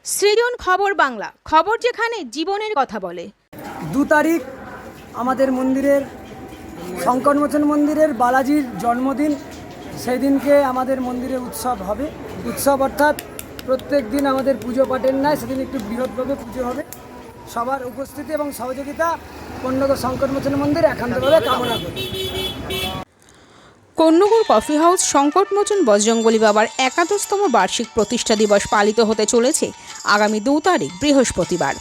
সৃজন খবর বাংলা, খবর যেখানে জীবনের কথা বলে। 2 তারিখ আমাদের মন্দিরের সংকটমোচন মন্দিরের বালাজির জন্মদিন। সেই দিনকে আমাদের মন্দিরে উৎসব হবে। উৎসব অর্থাৎ প্রত্যেক দিন আমাদের পুজো পাঠের নয়, সেদিন একটু বৃহৎভাবে পুজো হবে। সবার উপস্থিতি এবং সহযোগিতা কন্যগর সংকটমোচন মন্দির একান্তভাবে কামনা করি। কন্যগর কফি হাউস সংকটমোচন বজরংবলী বাবার 81তম বার্ষিক প্রতিষ্ঠা দিবস পালিত হতে চলেছে আগামী 2 তারিখ বৃহস্পতিবার।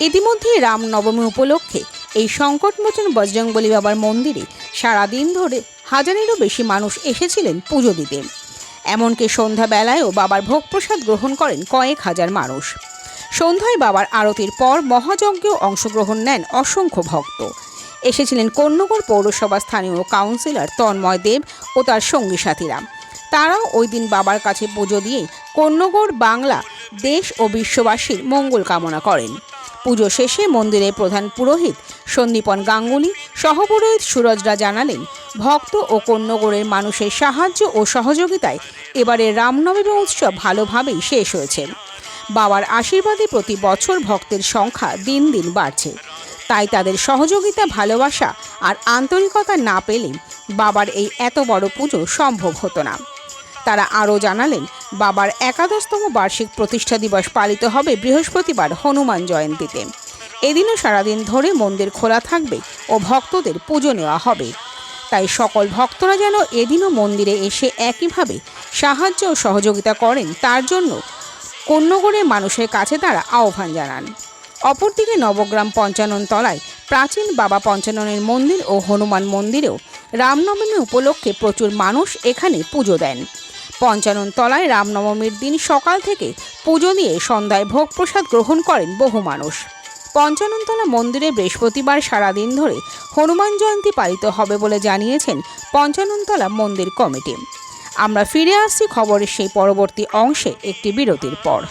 ইতিমধ্যে রামনবমী উপলক্ষে এই সংকটমোচন বজরংবলী বাবার মন্দিরে সারাদিন ধরে হাজারেরও বেশি মানুষ এসেছিলেন পুজো দিতে। এমনকি সন্ধ্যাবেলায়ও বাবার ভোগপ্রসাদ গ্রহণ করেন কয়েক হাজার মানুষ। সন্ধ্যায় বাবার আরতির পর মহাযজ্ঞেও অংশগ্রহণ নেন অসংখ্য ভক্ত। এসেছিলেন কন্যগর পৌরসভা স্থানীয় কাউন্সিলর তন্ময় দেব ও তার সঙ্গী সাথীরা। তারাও ওই দিন বাবার কাছে পুজো দিয়ে কন্যগর, বাংলা, দেশ ও বিশ্ববাসীর মঙ্গল কামনা করেন। পুজো শেষে মন্দিরের প্রধান পুরোহিত সন্দীপন গাঙ্গুলি, সহপুরোহিত সুরজরা জানালেন, ভক্ত ও কন্যগরের মানুষের সাহায্য ও সহযোগিতায় এবারের রামনবমী উৎসব ভালোভাবেই শেষ হয়েছে। বাবার আশীর্বাদে প্রতি বছর ভক্তের সংখ্যা দিন দিন বাড়ছে। তাই তাদের সহযোগিতা, ভালোবাসা আর আন্তরিকতা না পেলে বাবার এই এত বড় পুজো সম্ভব হতো না। তারা আরও জানালেন, বাবার 81তম বার্ষিক প্রতিষ্ঠা দিবস পালিত হবে বৃহস্পতিবার হনুমান জয়ন্তীতে। এদিনও সারাদিন ধরে মন্দির খোলা থাকবে ও ভক্তদের পুজো নেওয়া হবে। তাই সকল ভক্তরা যেন এদিনও মন্দিরে এসে একইভাবে সাহায্য ও সহযোগিতা করেন, তার জন্য কন্যগরের মানুষের কাছে তারা আহ্বান জানান। অপরদিকে নবগ্রাম পঞ্চানন তলায় প্রাচীন বাবা পঞ্চাননের মন্দির ও হনুমান মন্দিরেও রামনবমী উপলক্ষে প্রচুর মানুষ এখানে পুজো দেন। পঞ্চানন তলায় রামনবমীর দিন সকাল থেকে পুজো দিয়ে সন্ধ্যায় ভোগ প্রসাদ গ্রহণ করেন বহু মানুষ। পঞ্চাননতলা মন্দিরে বৃহস্পতিবার সারাদিন ধরে হনুমান জয়ন্তী পালিত হবে বলে জানিয়েছেন পঞ্চাননতলা মন্দির কমিটি। আমরা ফিরে আসছি খবরের সেই পরবর্তী অংশে একটি বিরতির পর।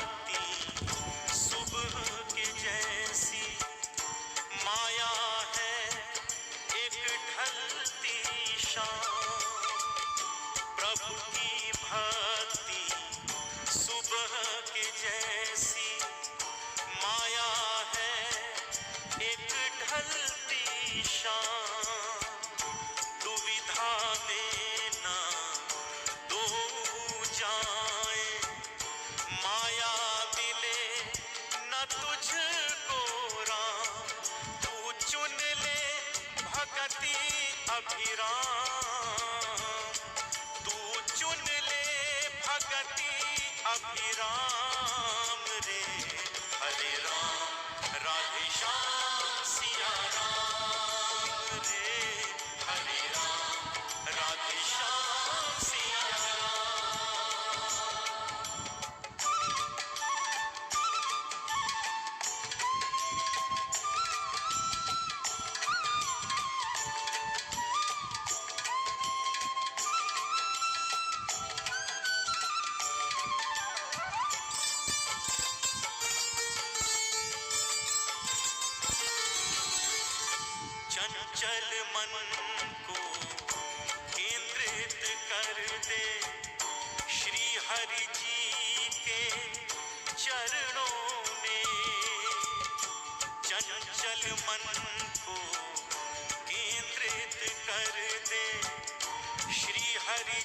अभिराम रे हरे राम राधे श्याम सिया राम रे हरे राम राधे श्याम सिया चंचल मन को केंद्रित कर दे श्री हरि जी के चरणों में। चंचल मन को केंद्रित कर दे Shri Hari.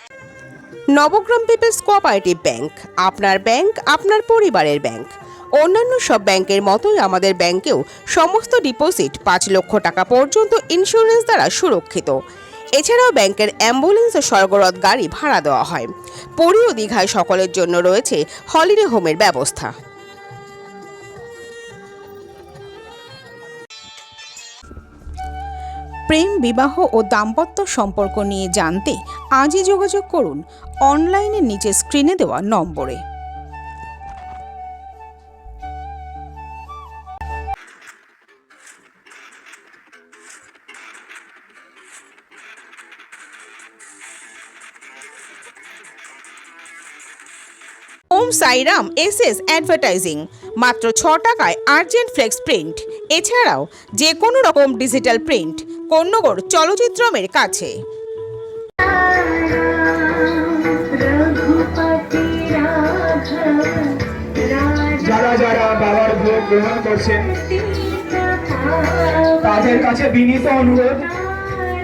Nabagram peoples cooperative bank, আপনার ব্যাংক আপনার পরিবারের ব্যাংক। অন্যান্য সব ব্যাংকের মতোই আমাদের ব্যাংকেও সমস্ত ডিপোজিট 5 লক্ষ টাকা পর্যন্ত ইন্স্যুরেন্স দ্বারা সুরক্ষিত। এছাড়াও ব্যাংকের অ্যাম্বুলেন্স ও স্বর্গরথ গাড়ি ভাড়া দেওয়া হয়। পুরী ও দীঘায় সকলের জন্য রয়েছে হলিডে হোমের ব্যবস্থা। প্রেম, বিবাহ ও দাম্পত্য সম্পর্ক নিয়ে জানতে আজই যোগাযোগ করুন অনলাইনে নিচে স্ক্রিনে দেওয়া নম্বরে। ওম সাইরাম এসএস অ্যাডভার্টাইজিং, মাত্র 6 টাকায় আর্জেন্ট ফ্লেক্স প্রিন্ট। এছাড়াও যে কোনো রকম ডিজিটাল প্রিন্ট কন্যগর চলচ্চিত্রমের কাছে। राजा গ্রহণ করছেন তাদের কাছে বিনীত অনুরোধ,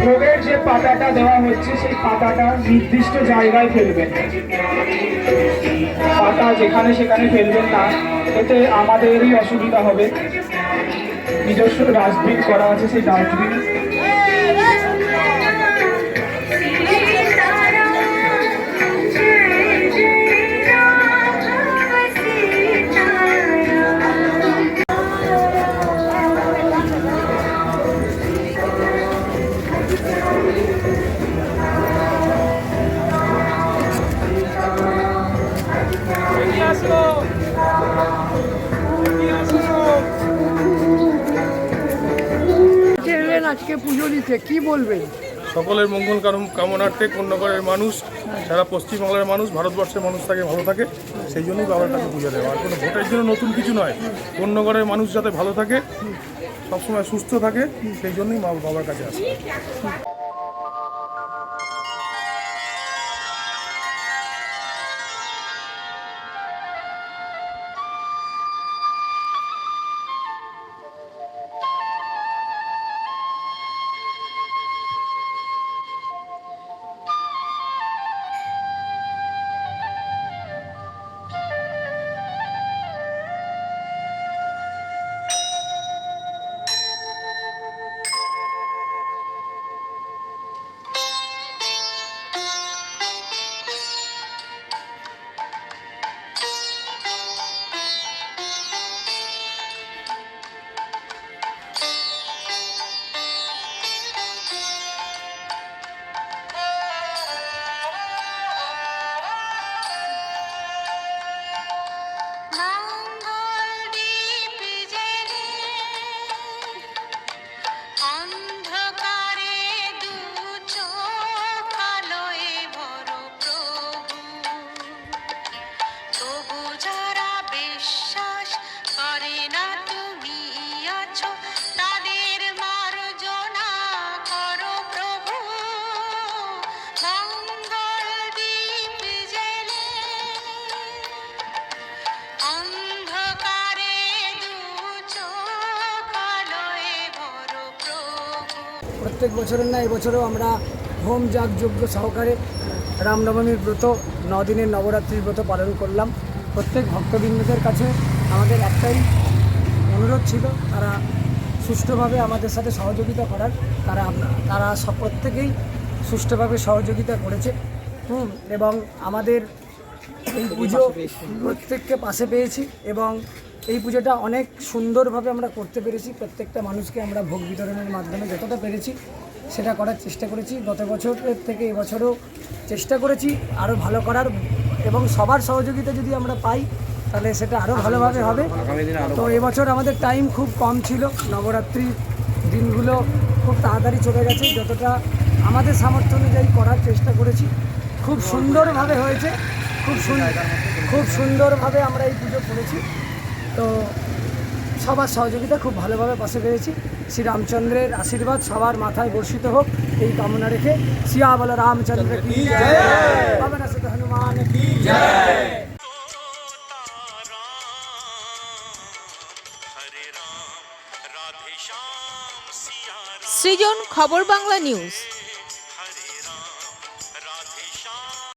ভোগের যে পাতাটা দেওয়া হচ্ছে সেই পাতাটা নির্দিষ্ট জায়গায় ফেলবেন, পাতা যেখানে সেখানে ফেলবেন না, এতে আমাদেরই অসুবিধা হবে। নিজস্ব ডাস্টবিন করা আছে, সেই ডাস্টবিন এলেন আজকে পুজো দিতে, কি বলবেন? সকলের মঙ্গল কামনার্থে কন্যাগড়ের মানুষ, সারা পশ্চিমবাংলার মানুষ, ভারতবর্ষের মানুষ থাকে ভালো থাকে, সেই জন্যই বাবার কাছে পুজো দেওয়া। আর কোনো ভোটের জন্য নতুন কিছু নয়, কন্যাগড়ের মানুষ যাতে ভালো থাকে, সবসময় সুস্থ থাকে, সেই জন্যই বাবার কাছে আসে। প্রত্যেক বছরের না এবছরও আমরা হোম যাগযজ্ঞ সহকারে রামনবমীর ব্রত 9 দিনের নবরাত্রির ব্রত পালন করলাম। প্রত্যেক ভক্তবৃন্দদের কাছে আমাদের একটাই অনুরোধ ছিল, তারা সুষ্ঠুভাবে আমাদের সাথে সহযোগিতা করার। তারা প্রত্যেকেই সুষ্ঠুভাবে সহযোগিতা করেছে এবং আমাদের এই পুজো প্রত্যেককে পাশে পেয়েছি এবং এই পুজোটা অনেক সুন্দরভাবে আমরা করতে পেরেছি। প্রত্যেকটা মানুষকে আমরা ভোগ বিতরণের মাধ্যমে যতটা পেরেছি সেটা করার চেষ্টা করেছি। গত বছরের থেকে এবছরও চেষ্টা করেছি আরও ভালো করার এবং সবার সহযোগিতা যদি আমরা পাই তাহলে সেটা আরও ভালোভাবে হবে। তো এবছর আমাদের টাইম খুব কম ছিল, নবরাত্রির দিনগুলো খুব তাড়াতাড়ি চলে গেছে। যতটা আমাদের সামর্থ্য অনুযায়ী করার চেষ্টা করেছি, খুব সুন্দরভাবে হয়েছে, খুব সুন্দরভাবে আমরা এই পুজো করেছি। তো সবার সহযোগিতা খুব ভালোভাবে পাশে পেয়েছি। শ্রী রামচন্দ্রের আশীর্বাদ সবার মাথায় বর্ষিত হোক এই কামনা রেখে সিয়াবল রামচন্দ্র কি জয়, পবন সুত হনুমান কি জয়। সৃজন, খবর বাংলা নিউজ।